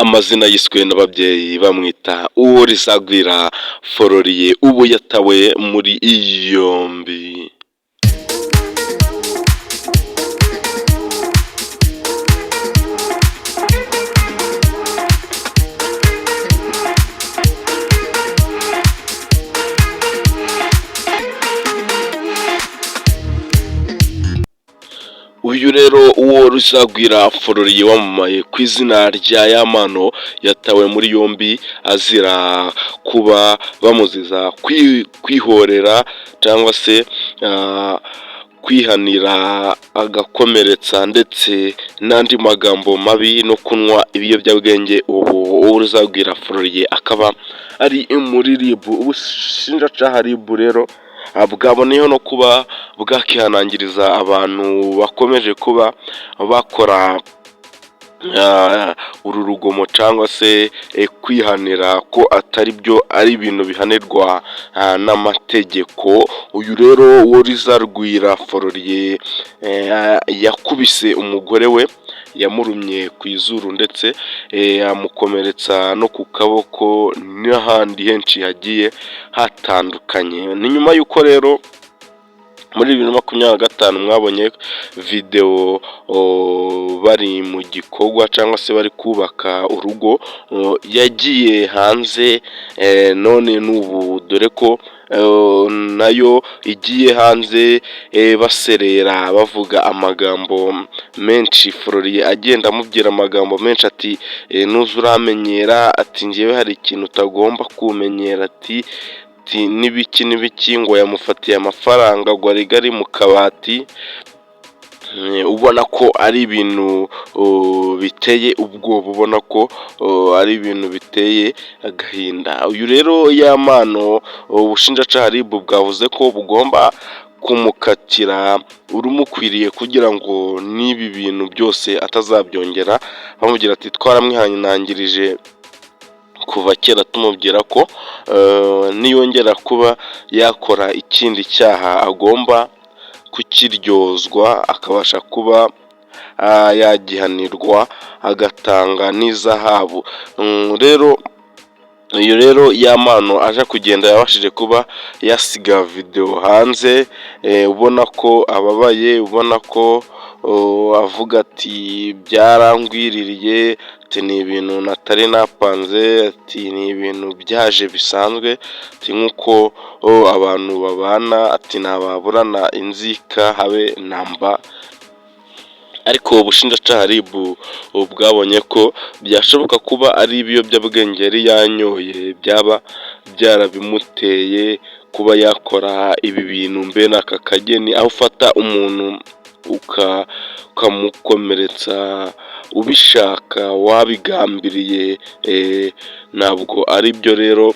amazina yiswe n'ababyeyi bamwita Uworizagwira Florien, ubu yatawe muri yombi. Uyu rero Uworizagwira Florien wamamaye ku izina rya Yamano yatawe muri yombi azira kuba bamuziza kwihorera cyangwa se kwihanira agakomeretsa ndetse n'andi magambo mabi no kunywa ibiyobyabwenge. Ubu Uworizagwira Florien akaba ari muri RIB. Ubushinjacyaha RIB rero bwaboneyeho no kuba bwakihanangiriza abantu bakomeje kuba bakora uru rugomo cyangwa se kwihanira ko atari byo, ari ibintu bihanirwa n'amategeko. Uyu rero Uworizagwira Florien yakubise umugore we, yamurumye ku izuru ndetse amukomeretsa no ku kaboko n'ahandi henshi hagiye hatandukanye. Ni nyuma y'uko rero muri 2025 mwabonye video bari mu gikorwa cyangwa se bari kubaka urugo, yagiye hanze none n'ubu dore ko nayo igiye hanze baserera bavuga amagambo menshi. Florien agenda amubwira amagambo menshi ati nuza uramenyera, ati njyewe hari ikintu utagomba kumenyera, ati n'ibiki ngo yamufatiye amafaranga ngo ari mu kabati. Ubona ko ari ibintu biteye ubwoba, ubona ko ari ibintu biteye agahinda. Uyu rero Yamano ubushinjacyaha RIB bwavuze ko bugomba kumukatira urumukwiriye kugira ngo n'ibi bintu byose atazabyongera. Bamubwira ati twaramwihanangirije kuva kera tumubwira ko niyongera kuba yakora ikindi cyaha agomba kukiryozwa, akabasha kuba yagihanirwa, agatanga n'izahabu. Uyu rero Yamano aje kugenda yabashije kuba yasiga video hanze, ubona ko ababaye, ubona ko avuga ati byarangwiririye, ati ni ibintu natari napanze, ati ni ibintu byaje bisanzwe, ati nk'uko abantu babana, ati ntababurana inzika habe namba. Ariko ubushinjacyaha RIB bwabonye ko byashoboka kuba ari ibiyobyabwenge yari yanyoye byaba byarabimuteye kuba yakora ibi bintu. mbe n'aka kageni aho ufata umuntu ukamukomeretsa ubishaka, wabigambiriye, ntabwo ari byo rero.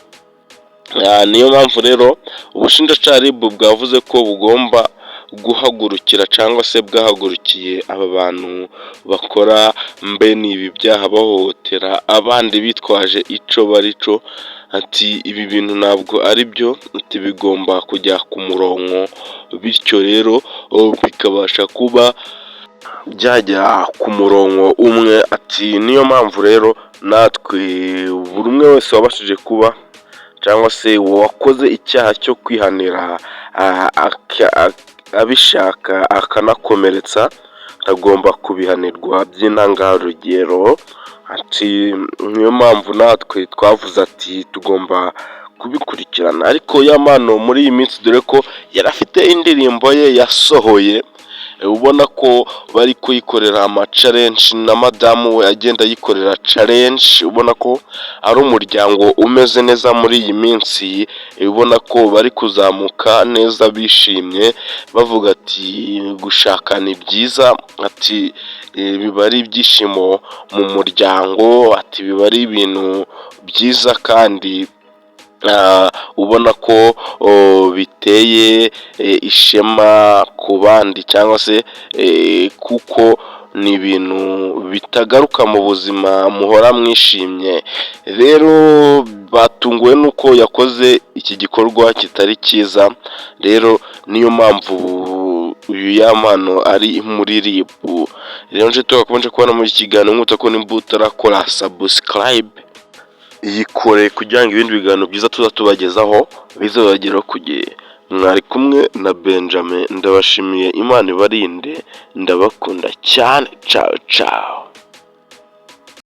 Niyo mpamvu rero ubushinjacyaha RIB bwavuze ko bugomba guhagurukira cyangwa se bwahagurukiye aba bantu bakora ibi byaha, bahohotera abandi bitwaje ico bari cyo. Ati ibi bintu ntabwo ari byo, ati bigomba kujya ku murongo, bityo rero bikabasha kuba byajya ku murongo umwe. Ati niyo mpamvu rero natwe buri umwe wese wabashije kuba cyangwa se wakoze icyaha cyo kwihanira abishaka akanakomeretsa, agomba kubihanirwa by'intangarugero. Ati niyo mpamvu natwe twavuze ati tugomba kubikurikirana. Ariko Yamano muri iyi minsi dore ko yari afite indirimbo ye yasohoye, ubona ko bari kuyikorera challenge na madamu we agenda yikorera challenge, ubona ko ari umuryango umeze neza muri iyi minsi, ubona ko bari kuzamuka neza bishimye bavuga ati gushaka ni byiza, ati biba ari ibyishimo mu muryango, ati biba ari ibintu byiza kandi ubona ko biteye ishema ku bandi cyangwa se kuko ni ibintu bitagaruka mu buzima muhora mwishimye. Rero batunguwe nuko yakoze iki gikorwa kitari cyiza, rero niyo mpamvu uyu Yamano ari muri RIB. Rero nje tugakomeje kubona muri kiganiro nk'uta ko nimba utarakora subscribe yikore kugira ngo ibindi biganiro byiza tuza tubagezaho bizabageraho ku gihe. Mwari kumwe na Benjamin, ndabashimiye, Imana ibarinde, ndabakunda cyane, ciao ciao.